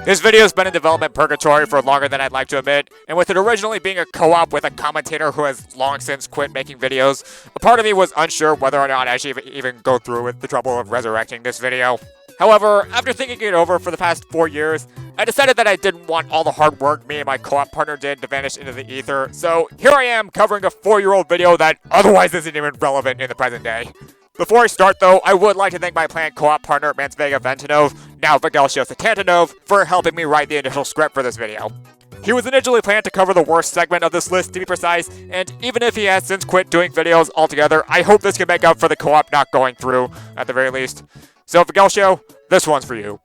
This video has been in development purgatory for longer than I'd like to admit, and with it originally being a co-op with a commentator who has long since quit making videos, a part of me was unsure whether or not I should even go through with the trouble of resurrecting this video. However, after thinking it over for the past 4 years, I decided that I didn't want all the hard work me and my co-op partner did to vanish into the ether, so here I am covering a 4-year-old video that otherwise isn't even relevant in the present day. Before I start though, I would like to thank my planned co-op partner Manzvega Ventinove, now Vigelcio Settantanove, for helping me write the initial script for this video. He was initially planned to cover the worst segment of this list, to be precise, and even if he has since quit doing videos altogether, I hope this can make up for the co-op not going through, at the very least. So Vigelcio, this one's for you.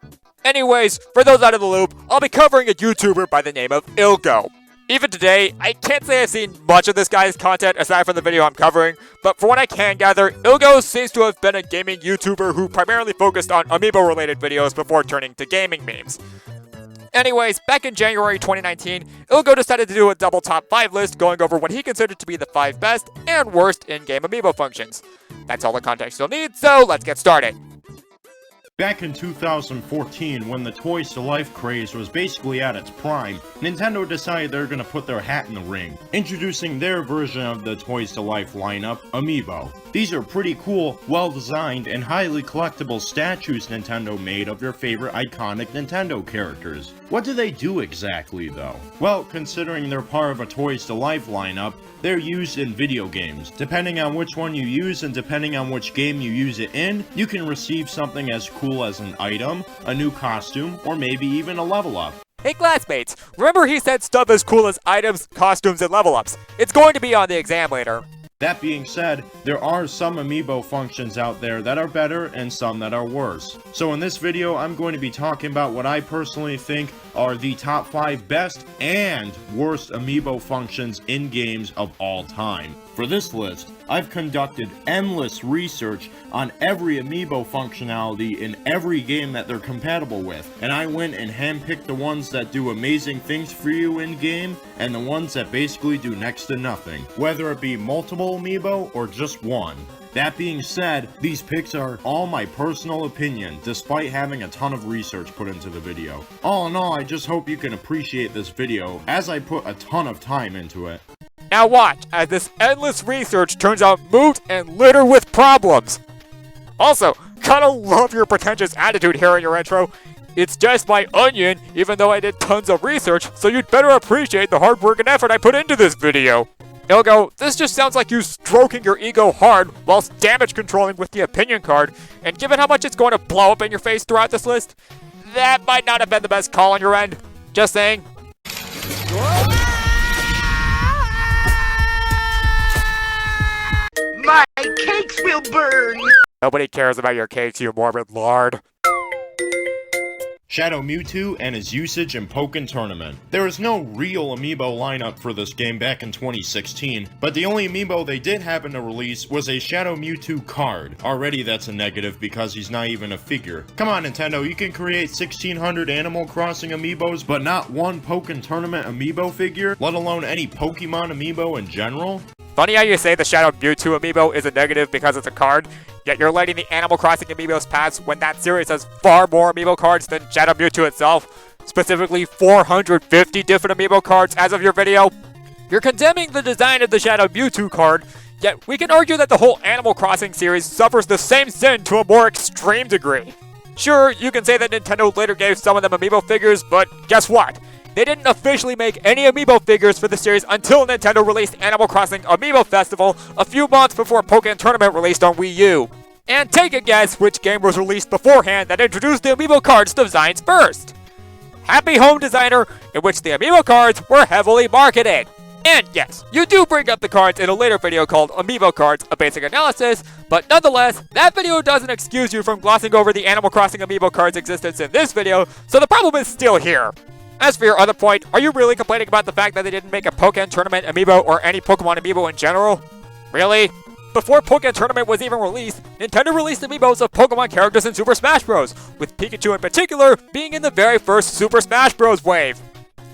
Anyways, for those out of the loop, I'll be covering a YouTuber by the name of Illgo. Even today, I can't say I've seen much of this guy's content aside from the video I'm covering, but from what I can gather, Illgo seems to have been a gaming YouTuber who primarily focused on amiibo-related videos before turning to gaming memes. Anyways, back in January 2019, Illgo decided to do a double top 5 list going over what he considered to be the 5 best and worst in-game amiibo functions. That's all the context you'll need, so let's get started. Back in 2014, when the Toys to Life craze was basically at its prime, Nintendo decided they're gonna put their hat in the ring, introducing their version of the Toys to Life lineup, Amiibo. These are pretty cool, well-designed, and highly collectible statues Nintendo made of their favorite iconic Nintendo characters. What do they do exactly, though? Well, considering they're part of a Toys to Life lineup, they're used in video games. Depending on which one you use and depending on which game you use it in, you can receive something as cool as an item, a new costume, or maybe even a level up. Hey classmates, remember he said stuff as cool as items, costumes, and level ups. It's going to be on the exam later. That being said, there are some amiibo functions out there that are better and some that are worse. So in this video, I'm going to be talking about what I personally think are the top 5 best and worst amiibo functions in games of all time. For this list, I've conducted endless research on every amiibo functionality in every game that they're compatible with, and I went and handpicked the ones that do amazing things for you in-game, and the ones that basically do next to nothing, whether it be multiple amiibo or just one. That being said, these picks are all my personal opinion, despite having a ton of research put into the video. All in all, I just hope you can appreciate this video, as I put a ton of time into it. Now watch, as this endless research turns out moot and littered with problems. Also, kinda love your pretentious attitude here in your intro. It's just my onion, even though I did tons of research, so you'd better appreciate the hard work and effort I put into this video. Illgo, this just sounds like you stroking your ego hard whilst damage controlling with the opinion card, and given how much it's going to blow up in your face throughout this list, that might not have been the best call on your end. Just saying. My cakes will burn! Nobody cares about your cakes, you morbid lard. Shadow Mewtwo and his usage in Pokken Tournament. There is no real amiibo lineup for this game back in 2016, but the only amiibo they did happen to release was a Shadow Mewtwo card. Already that's a negative because he's not even a figure. Come on Nintendo, you can create 1600 Animal Crossing amiibos, but not one Pokken Tournament amiibo figure, let alone any Pokemon amiibo in general? Funny how you say the Shadow Mewtwo amiibo is a negative because it's a card, yet you're letting the Animal Crossing amiibos pass when that series has far more amiibo cards than Shadow Mewtwo itself, specifically 450 different amiibo cards as of your video. You're condemning the design of the Shadow Mewtwo card, yet we can argue that the whole Animal Crossing series suffers the same sin to a more extreme degree. Sure, you can say that Nintendo later gave some of them amiibo figures, but guess what? They didn't officially make any amiibo figures for the series until Nintendo released Animal Crossing Amiibo Festival a few months before Pokken Tournament released on Wii U. And take a guess which game was released beforehand that introduced the amiibo cards designs first. Happy Home Designer, in which the amiibo cards were heavily marketed. And yes, you do bring up the cards in a later video called Amiibo Cards, a basic analysis, but nonetheless, that video doesn't excuse you from glossing over the Animal Crossing Amiibo cards' existence in this video, so the problem is still here. As for your other point, are you really complaining about the fact that they didn't make a Pokken Tournament amiibo or any Pokemon amiibo in general? Really? Before Pokken Tournament was even released, Nintendo released amiibos of Pokemon characters in Super Smash Bros., with Pikachu in particular being in the very first Super Smash Bros. Wave.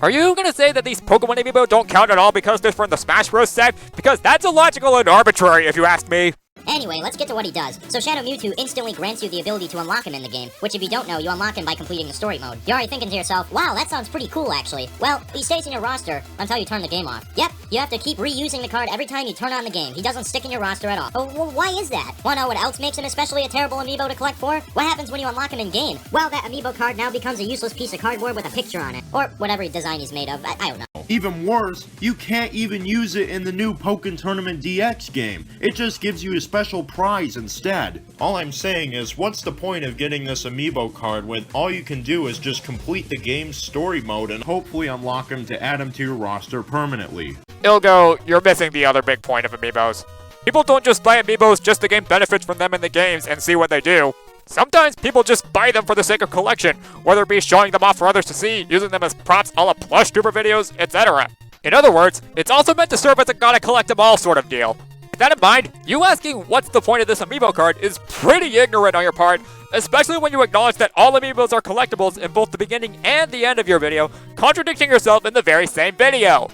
Are you gonna say that these Pokemon amiibo don't count at all because they're from the Smash Bros. Set? Because that's illogical and arbitrary if you ask me. Anyway, let's get to what he does. So Shadow Mewtwo instantly grants you the ability to unlock him in the game, which if you don't know, you unlock him by completing the story mode. You're already thinking to yourself, wow, that sounds pretty cool actually. Well, he stays in your roster until you turn the game off. Yep, you have to keep reusing the card every time you turn on the game. He doesn't stick in your roster at all. Oh, well, why is that? Wanna know what else makes him especially a terrible amiibo to collect for? What happens when you unlock him in game? Well, that amiibo card now becomes a useless piece of cardboard with a picture on it. Or whatever design he's made of, I don't know. Even worse, you can't even use it in the new Pokken Tournament DX game. It just gives you a special prize instead. All I'm saying is, what's the point of getting this amiibo card when all you can do is just complete the game's story mode and hopefully unlock him to add him to your roster permanently? Illgo, you're missing the other big point of amiibos. People don't just buy amiibos just to gain benefits from them in the games and see what they do. Sometimes people just buy them for the sake of collection, whether it be showing them off for others to see, using them as props a la plush tuber videos, etc. In other words, it's also meant to serve as a gotta collect them all sort of deal. With that in mind, you asking what's the point of this amiibo card is pretty ignorant on your part, especially when you acknowledge that all amiibos are collectibles in both the beginning and the end of your video, contradicting yourself in the very same video.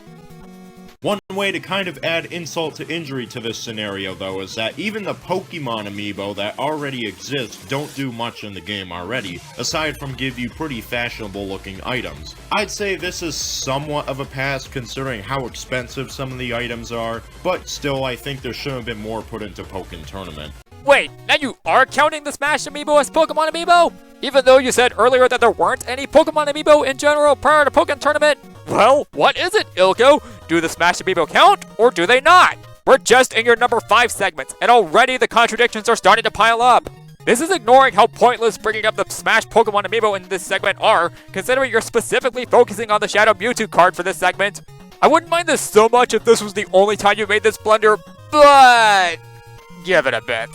One way to kind of add insult to injury to this scenario, though, is that even the Pokemon amiibo that already exist don't do much in the game already, aside from give you pretty fashionable looking items. I'd say this is somewhat of a pass considering how expensive some of the items are, but still I think there should have been more put into Pokken Tournament. Wait, now you are counting the Smash amiibo as Pokemon amiibo? Even though you said earlier that there weren't any Pokemon amiibo in general prior to Pokken Tournament? Well, what is it, Illgo? Do the Smash amiibo count, or do they not? We're just in your number 5 segments, and already the contradictions are starting to pile up. This is ignoring how pointless bringing up the Smash Pokemon amiibo in this segment are, considering you're specifically focusing on the Shadow Mewtwo card for this segment. I wouldn't mind this so much if this was the only time you made this blunder, but give it a bit.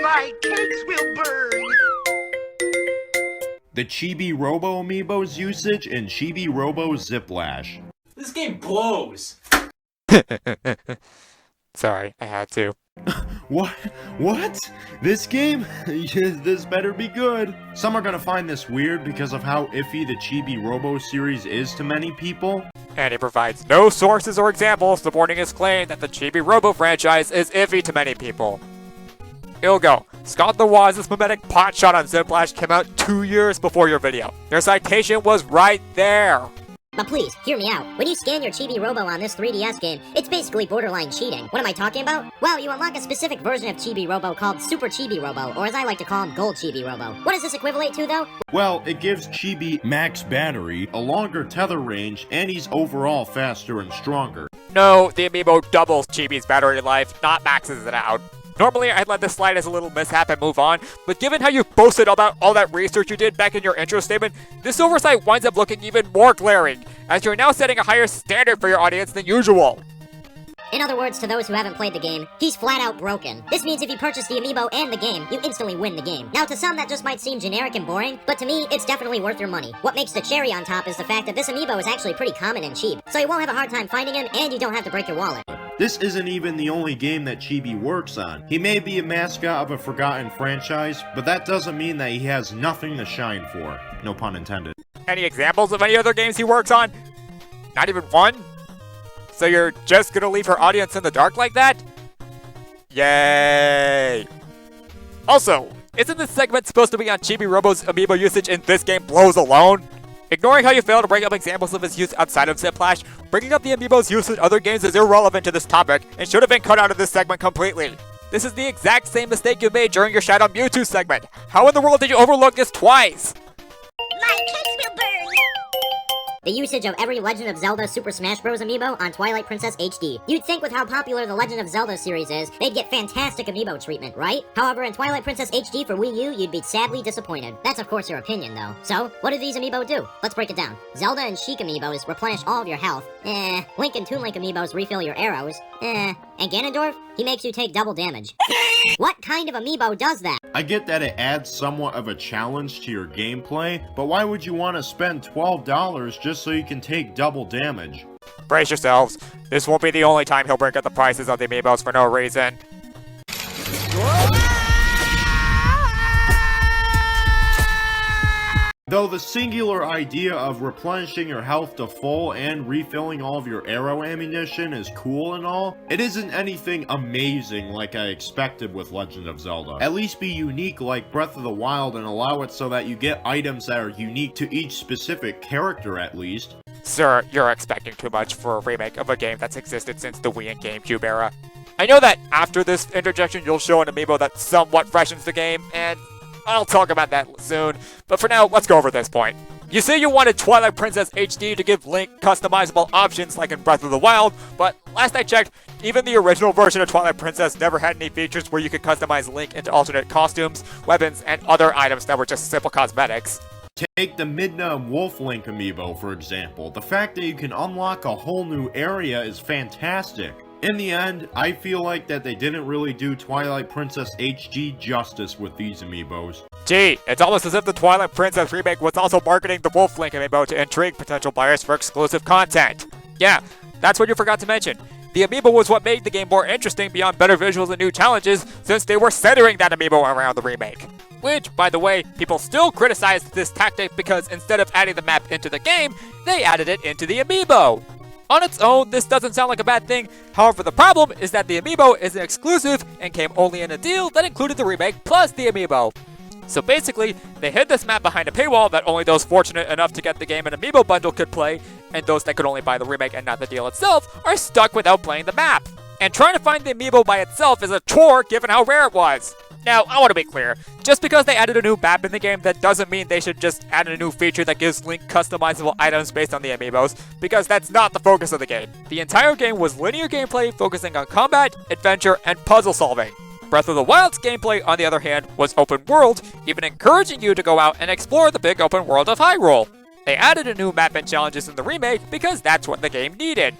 My cakes will burn. The Chibi Robo amiibo's usage in Chibi Robo Ziplash. This game blows. Sorry, I had to. What? What? This game? This better be good. Some are gonna find this weird because of how iffy the Chibi Robo series is to many people. And he provides no sources or examples supporting his claim that the Chibi Robo franchise is iffy to many people. Illgo, Scott the Waz's mimetic potshot on Ziplash came out 2 years before your video. Your citation was right there. But please, hear me out. When you scan your Chibi Robo on this 3DS game, it's basically borderline cheating. What am I talking about? Well, you unlock a specific version of Chibi Robo called Super Chibi Robo, or as I like to call him, Gold Chibi Robo. What does this equivalent to, though? Well, it gives Chibi max battery, a longer tether range, and he's overall faster and stronger. No, the amiibo doubles Chibi's battery life, not maxes it out. Normally, I'd let this slide as a little mishap and move on, but given how you boasted about all that research you did back in your intro statement, this oversight winds up looking even more glaring, as you're now setting a higher standard for your audience than usual. In other words, to those who haven't played the game, he's flat out broken. This means if you purchase the amiibo and the game, you instantly win the game. Now, to some that just might seem generic and boring, but to me, it's definitely worth your money. What makes the cherry on top is the fact that this amiibo is actually pretty common and cheap, so you won't have a hard time finding him, and you don't have to break your wallet. This isn't even the only game that Chibi works on. He may be a mascot of a forgotten franchise, but that doesn't mean that he has nothing to shine for. No pun intended. Any examples of any other games he works on? Not even one? So you're just gonna leave her audience in the dark like that? Yay! Also, isn't this segment supposed to be on Chibi Robo's amiibo usage in this game blows alone? Ignoring how you fail to bring up examples of his use outside of Ziplash, bringing up the amiibo's use in other games is irrelevant to this topic and should have been cut out of this segment completely. This is the exact same mistake you made during your Shadow Mewtwo segment. How in the world did you overlook this twice? My cakes will burn. The usage of every Legend of Zelda Super Smash Bros. Amiibo on Twilight Princess HD. You'd think with how popular the Legend of Zelda series is, they'd get fantastic amiibo treatment, right? However, in Twilight Princess HD for Wii U, you'd be sadly disappointed. That's of course your opinion though. So, what do these amiibo do? Let's break it down. Zelda and Sheik amiibos replenish all of your health. Link and Toon Link amiibos refill your arrows. And Ganondorf, he makes you take double damage. What kind of amiibo does that? I get that it adds somewhat of a challenge to your gameplay, but why would you want to spend $12 just so you can take double damage? Brace yourselves. This won't be the only time he'll bring up the prices of the amiibos for no reason. Though the singular idea of replenishing your health to full and refilling all of your arrow ammunition is cool and all, it isn't anything amazing like I expected with Legend of Zelda. At least be unique like Breath of the Wild and allow it so that you get items that are unique to each specific character at least. Sir, you're expecting too much for a remake of a game that's existed since the Wii and GameCube era. I know that after this interjection you'll show an amiibo that somewhat freshens the game, and I'll talk about that soon, but for now, let's go over this point. You say you wanted Twilight Princess HD to give Link customizable options like in Breath of the Wild, but last I checked, even the original version of Twilight Princess never had any features where you could customize Link into alternate costumes, weapons, and other items that were just simple cosmetics. Take the Midna and Wolf Link amiibo, for example. The fact that you can unlock a whole new area is fantastic. In the end, I feel like that they didn't really do Twilight Princess HD justice with these amiibos. Gee, it's almost as if the Twilight Princess remake was also marketing the Wolf Link amiibo to intrigue potential buyers for exclusive content. Yeah, that's what you forgot to mention. The amiibo was what made the game more interesting beyond better visuals and new challenges, since they were centering that amiibo around the remake. Which, by the way, people still criticized this tactic because instead of adding the map into the game, they added it into the amiibo. On its own, this doesn't sound like a bad thing, however the problem is that the amiibo is an exclusive and came only in a deal that included the remake plus the amiibo. So basically, they hid this map behind a paywall that only those fortunate enough to get the game in amiibo bundle could play, and those that could only buy the remake and not the deal itself are stuck without playing the map. And trying to find the amiibo by itself is a chore given how rare it was. Now, I want to be clear, just because they added a new map in the game, that doesn't mean they should just add a new feature that gives Link customizable items based on the amiibos, because that's not the focus of the game. The entire game was linear gameplay focusing on combat, adventure, and puzzle solving. Breath of the Wild's gameplay, on the other hand, was open world, even encouraging you to go out and explore the big open world of Hyrule. They added a new map and challenges in the remake because that's what the game needed.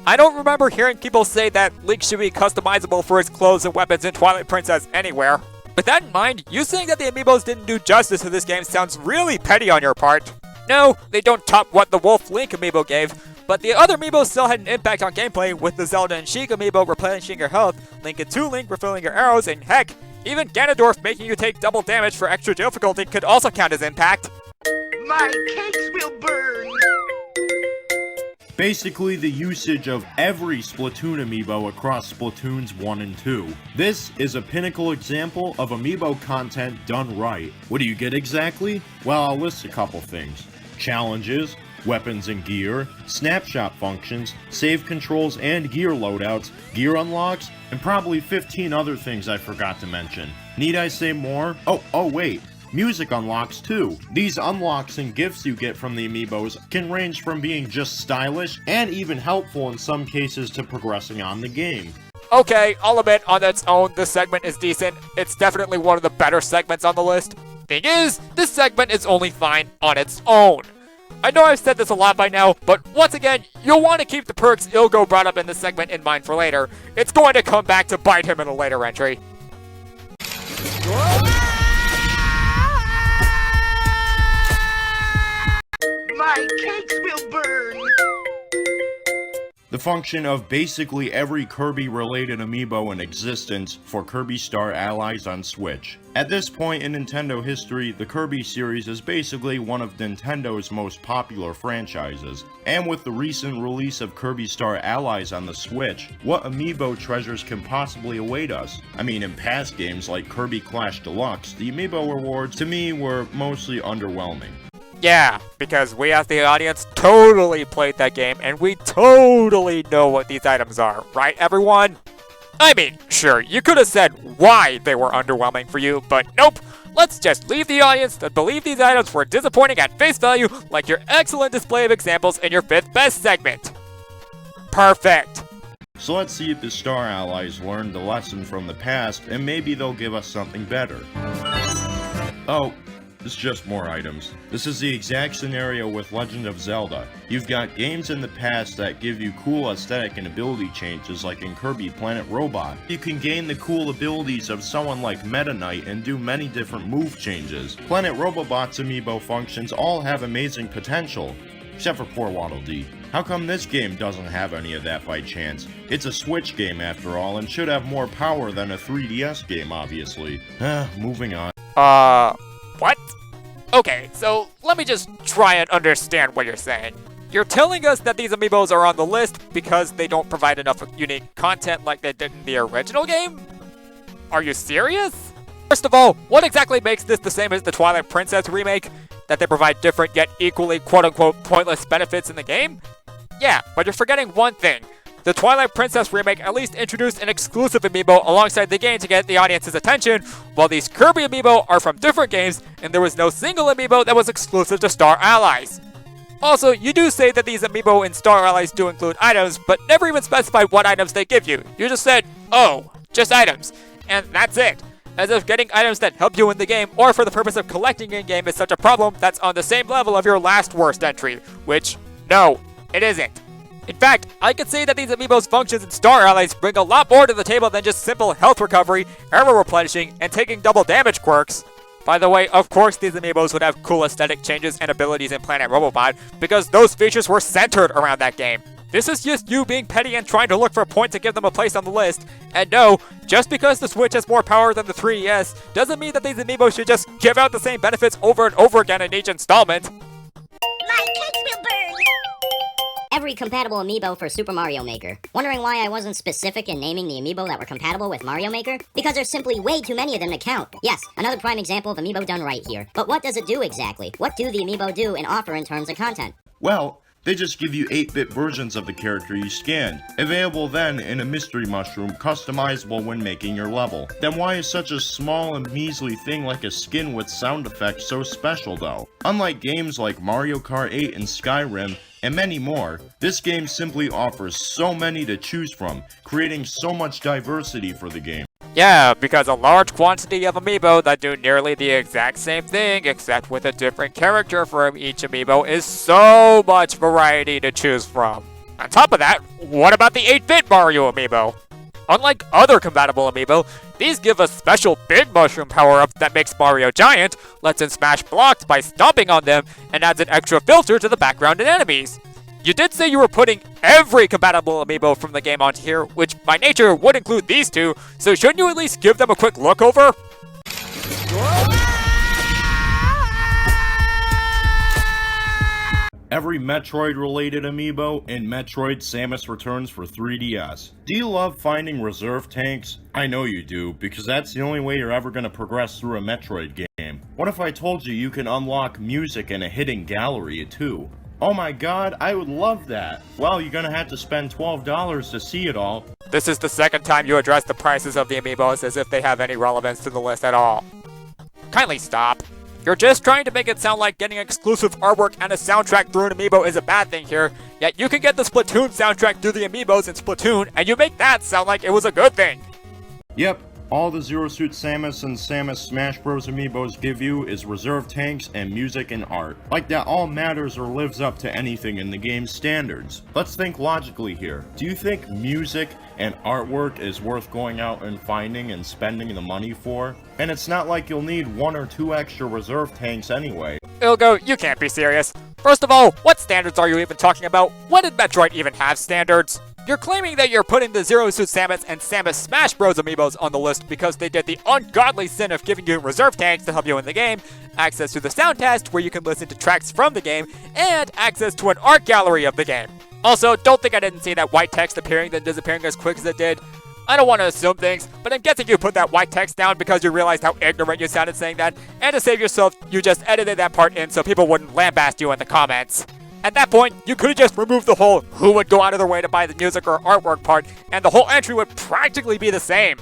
I don't remember hearing people say that Link should be customizable for his clothes and weapons in Twilight Princess anywhere. With that in mind, you saying that the amiibos didn't do justice to this game sounds really petty on your part. No, they don't top what the Wolf Link amiibo gave, but the other amiibos still had an impact on gameplay, with the Zelda and Sheik amiibo replenishing your health, Link and 2 Link refilling your arrows, and heck, even Ganondorf making you take double damage for extra difficulty could also count as impact. My cakes will burn. Basically the usage of every Splatoon amiibo across Splatoons 1 and 2. This is a pinnacle example of amiibo content done right. What do you get exactly? Well, I'll list a couple things. Challenges, weapons and gear, snapshot functions, save controls and gear loadouts, gear unlocks, and probably 15 other things I forgot to mention. Need I say more? Oh wait. Music unlocks too. These unlocks and gifts you get from the amiibos can range from being just stylish and even helpful in some cases to progressing on the game. Okay, I'll admit on its own this segment is decent. It's definitely one of the better segments on the list. Thing is, this segment is only fine on its own. I know I've said this a lot by now, but once again, you'll want to keep the perks Illgo brought up in this segment in mind for later. It's going to come back to bite him in a later entry. My cakes will burn. The function of basically every Kirby-related amiibo in existence for Kirby Star Allies on Switch. At this point in Nintendo history, the Kirby series is basically one of Nintendo's most popular franchises. And with the recent release of Kirby Star Allies on the Switch, what amiibo treasures can possibly await us? I mean, in past games like Kirby Clash Deluxe, the amiibo rewards to me were mostly underwhelming. Yeah, because we as the audience totally played that game and we totally know what these items are, right everyone? I mean, sure, you could have said why they were underwhelming for you, but nope. Let's just leave the audience to believe these items were disappointing at face value, like your excellent display of examples in your 5th best segment. Perfect. So let's see if the Star Allies learned the lesson from the past and maybe they'll give us something better. Oh. It's just more items. This is the exact scenario with Legend of Zelda. You've got games in the past that give you cool aesthetic and ability changes like in Kirby Planet Robot. You can gain the cool abilities of someone like Meta Knight and do many different move changes. Planet Robobot's amiibo functions all have amazing potential, except for poor Waddle Dee. How come this game doesn't have any of that by chance? It's a Switch game after all and should have more power than a 3DS game obviously. Moving on. What? Okay, so let me just try and understand what you're saying. You're telling us that these amiibos are on the list because they don't provide enough unique content like they did in the original game? Are you serious? First of all, what exactly makes this the same as the Twilight Princess remake? That they provide different yet equally quote-unquote pointless benefits in the game? Yeah, but you're forgetting one thing. The Twilight Princess remake at least introduced an exclusive amiibo alongside the game to get the audience's attention, while these Kirby amiibo are from different games, and there was no single amiibo that was exclusive to Star Allies. Also, you do say that these amiibo in Star Allies do include items, but never even specified what items they give you. You just said, oh, just items, and that's it. As if getting items that help you in the game or for the purpose of collecting in-game is such a problem that's on the same level of your last worst entry, which, no, it isn't. In fact, I could say that these amiibo's functions in Star Allies bring a lot more to the table than just simple health recovery, armor replenishing, and taking double damage quirks. By the way, of course these amiibos would have cool aesthetic changes and abilities in Planet Robobot, because those features were centered around that game. This is just you being petty and trying to look for a point to give them a place on the list. And no, just because the Switch has more power than the 3DS, doesn't mean that these amiibos should just give out the same benefits over and over again in each installment. My cakes will burn! Every compatible amiibo for Super Mario Maker. Wondering why I wasn't specific in naming the amiibo that were compatible with Mario Maker? Because there's simply way too many of them to count. Yes, another prime example of amiibo done right here. But what does it do exactly? What do the amiibo do and offer in terms of content? Well, they just give you 8-bit versions of the character you scanned, available then in a mystery mushroom, customizable when making your level. Then why is such a small and measly thing like a skin with sound effects so special though? Unlike games like Mario Kart 8 and Skyrim, and many more, this game simply offers so many to choose from, creating so much diversity for the game. Yeah, because a large quantity of amiibo that do nearly the exact same thing, except with a different character from each amiibo, is so much variety to choose from. On top of that, what about the 8-bit Mario amiibo? Unlike other compatible amiibo, these give a special big mushroom power-up that makes Mario giant, lets him smash blocks by stomping on them, and adds an extra filter to the background and enemies. You did say you were putting every compatible amiibo from the game onto here, which by nature would include these two, so shouldn't you at least give them a quick look over? Every Metroid-related amiibo in Metroid Samus Returns for 3DS. Do you love finding reserve tanks? I know you do, because that's the only way you're ever going to progress through a Metroid game. What if I told you you can unlock music in a hidden gallery too? Oh my god, I would love that. Well, you're gonna have to spend $12 to see it all. This is the second time you address the prices of the amiibos as if they have any relevance to the list at all. Kindly stop. You're just trying to make it sound like getting exclusive artwork and a soundtrack through an amiibo is a bad thing here, yet you can get the Splatoon soundtrack through the amiibos in Splatoon, and you make that sound like it was a good thing. Yep, all the Zero Suit Samus and Samus Smash Bros. Amiibos give you is reserve tanks and music and art. Like that all matters or lives up to anything in the game's standards. Let's think logically here. Do you think music and artwork is worth going out and finding and spending the money for? And it's not like you'll need 1 or 2 extra reserve tanks anyway. Illgo, you can't be serious. First of all, what standards are you even talking about? When did Metroid even have standards? You're claiming that you're putting the Zero Suit Samus and Samus Smash Bros. Amiibos on the list because they did the ungodly sin of giving you reserve tanks to help you in the game, access to the sound test where you can listen to tracks from the game, and access to an art gallery of the game. Also, don't think I didn't see that white text appearing then disappearing as quick as it did. I don't want to assume things, but I'm guessing you put that white text down because you realized how ignorant you sounded saying that, and to save yourself, you just edited that part in so people wouldn't lambast you in the comments. At that point, you could have just removed the whole who would go out of their way to buy the music or artwork part, and the whole entry would practically be the same.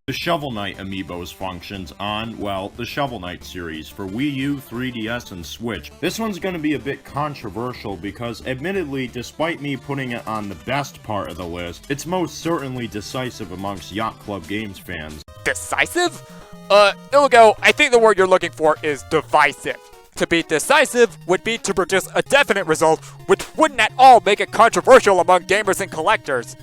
The Shovel Knight amiibos functions on, well, the Shovel Knight series for Wii U, 3DS, and Switch. This one's gonna be a bit controversial because, admittedly, despite me putting it on the best part of the list, it's most certainly decisive amongst Yacht Club Games fans. Decisive? Illgo, I think the word you're looking for is divisive. To be decisive would be to produce a definite result, which wouldn't at all make it controversial among gamers and collectors.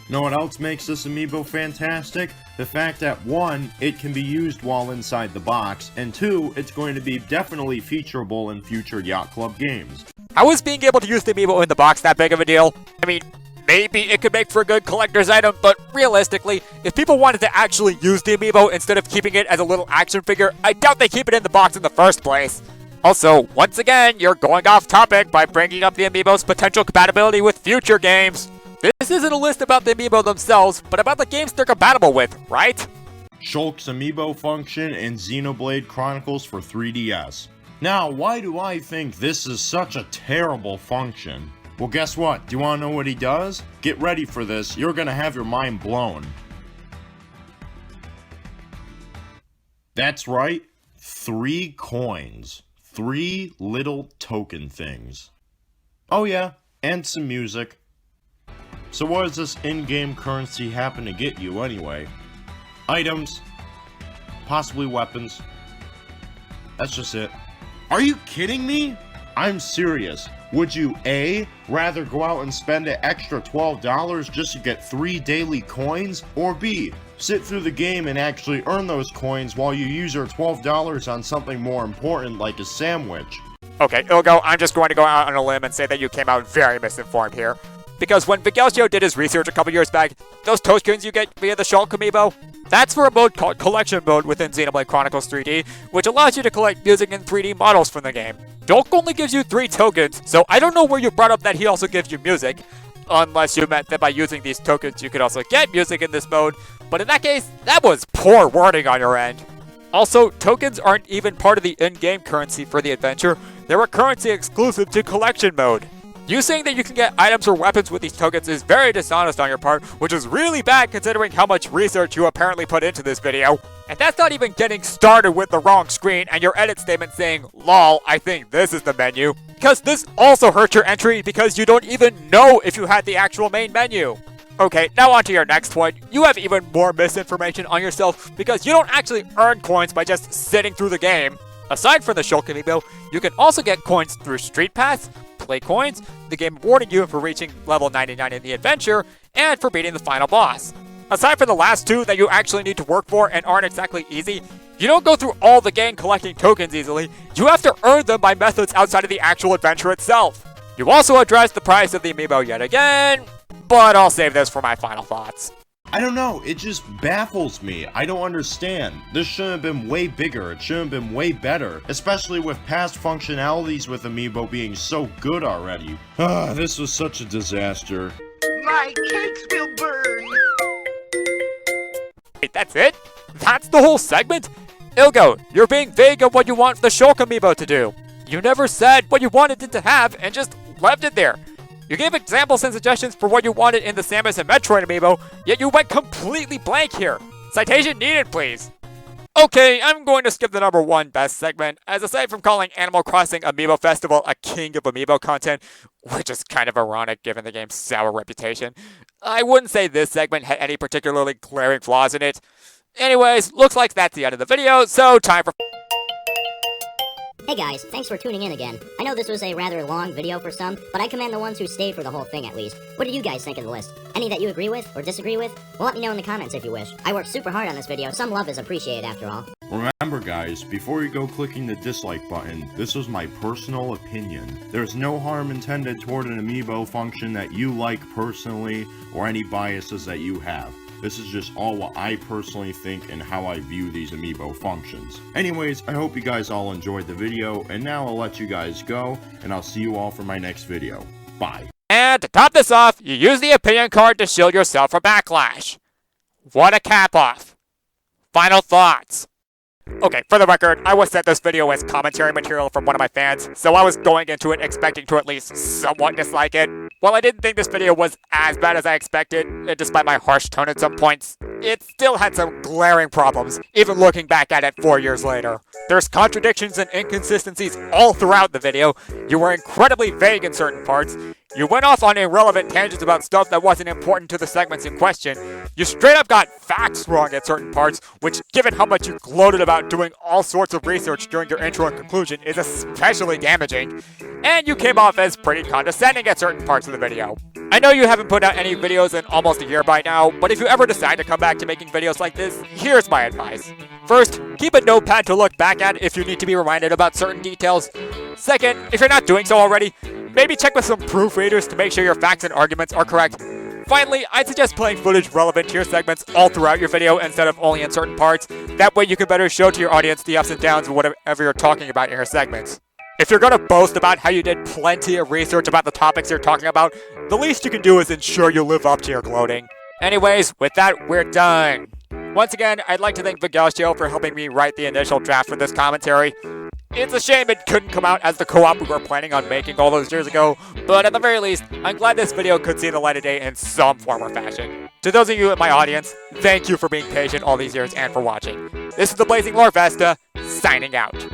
Know what else makes this amiibo fantastic? The fact that 1, it can be used while inside the box, and 2, it's going to be definitely featurable in future Yacht Club games. How is being able to use the amiibo in the box that big of a deal? I mean, maybe it could make for a good collector's item, but realistically, if people wanted to actually use the amiibo instead of keeping it as a little action figure, I doubt they keep it in the box in the first place. Also, once again, you're going off topic by bringing up the amiibo's potential compatibility with future games. This isn't a list about the amiibo themselves, but about the games they're compatible with, right? Shulk's amiibo function in Xenoblade Chronicles for 3DS. Now, why do I think this is such a terrible function? Well, guess what? Do you want to know what he does? Get ready for this. You're going to have your mind blown. That's right. 3 coins. 3 little token things. Oh yeah, and some music. So what does this in-game currency happen to get you anyway? Items. Possibly weapons. That's just it. Are you kidding me? I'm serious. Would you A, rather go out and spend an extra $12 just to get 3 daily coins? Or B, sit through the game and actually earn those coins while you use your $12 on something more important like a sandwich? Okay, Illgo, I'm just going to go out on a limb and say that you came out very misinformed here. Because when Vigelcio did his research a couple years back, those tokens you get via the Shulk amiibo, that's for a mode called Collection Mode within Xenoblade Chronicles 3D, which allows you to collect music and 3D models from the game. Shulk only gives you 3 tokens, so I don't know where you brought up that he also gives you music, unless you meant that by using these tokens you could also get music in this mode, but in that case, that was poor wording on your end. Also, tokens aren't even part of the in-game currency for the adventure, they're a currency exclusive to Collection Mode. You saying that you can get items or weapons with these tokens is very dishonest on your part, which is really bad considering how much research you apparently put into this video. And that's not even getting started with the wrong screen and your edit statement saying, "Lol, I think this is the menu." Because this also hurts your entry because you don't even know if you had the actual main menu. Okay, now on to your next point. You have even more misinformation on yourself because you don't actually earn coins by just sitting through the game. Aside from the Shulk amiibo, you can also get coins through Street Pass, Play Coins, the game awarding you for reaching level 99 in the adventure, and for beating the final boss. Aside from the last 2 that you actually need to work for and aren't exactly easy, you don't go through all the game collecting tokens easily, you have to earn them by methods outside of the actual adventure itself. You also address the price of the amiibo yet again, but I'll save this for my final thoughts. I don't know, it just baffles me. I don't understand. This shouldn't have been way bigger, it should have been way better, especially with past functionalities with Amiibo being so good already. This was such a disaster. My cakes will burn. Wait, that's it? That's the whole segment? Illgo, you're being vague on what you want the Shulk amiibo to do. You never said what you wanted it to have and just left it there. You gave examples and suggestions for what you wanted in the Samus and Metroid amiibo, yet you went completely blank here. Citation needed, please. Okay, I'm going to skip the number 1 best segment, as aside from calling Animal Crossing Amiibo Festival a king of amiibo content, which is kind of ironic given the game's sour reputation, I wouldn't say this segment had any particularly glaring flaws in it. Anyways, looks like that's the end of the video, so time for... Hey guys, thanks for tuning in again. I know this was a rather long video for some, but I commend the ones who stayed for the whole thing at least. What do you guys think of the list? Any that you agree with or disagree with? Well, let me know in the comments if you wish. I worked super hard on this video, some love is appreciated after all. Remember guys, before you go clicking the dislike button, this was my personal opinion. There's no harm intended toward an amiibo function that you like personally, or any biases that you have. This is just all what I personally think and how I view these amiibo functions. Anyways, I hope you guys all enjoyed the video, and now I'll let you guys go, and I'll see you all for my next video. Bye. And to top this off, you use the opinion card to shield yourself from backlash. What a cap off. Final thoughts. Okay, for the record, I was sent this video as commentary material from one of my fans, so I was going into it expecting to at least somewhat dislike it. While I didn't think this video was as bad as I expected, despite my harsh tone at some points, it still had some glaring problems, even looking back at it 4 years later. There's contradictions and inconsistencies all throughout the video, you were incredibly vague in certain parts, you went off on irrelevant tangents about stuff that wasn't important to the segments in question, you straight up got facts wrong at certain parts, which given how much you gloated about doing all sorts of research during your intro and conclusion is especially damaging, and you came off as pretty condescending at certain parts of the video. I know you haven't put out any videos in almost a year by now, but if you ever decide to come back to making videos like this, here's my advice. First, keep a notepad to look back at if you need to be reminded about certain details. Second, if you're not doing so already, Maybe check with some proofreaders to make sure your facts and arguments are correct. Finally, I'd suggest playing footage relevant to your segments all throughout your video instead of only in certain parts. That way you can better show to your audience the ups and downs of whatever you're talking about in your segments. If you're going to boast about how you did plenty of research about the topics you're talking about, the least you can do is ensure you live up to your gloating. Anyways, with that, we're done. Once again, I'd like to thank Vigelcio for helping me write the initial draft for this commentary. It's a shame it couldn't come out as the co-op we were planning on making all those years ago, but at the very least, I'm glad this video could see the light of day in some form or fashion. To those of you in my audience, thank you for being patient all these years and for watching. This is the Blazing Larvesta, signing out.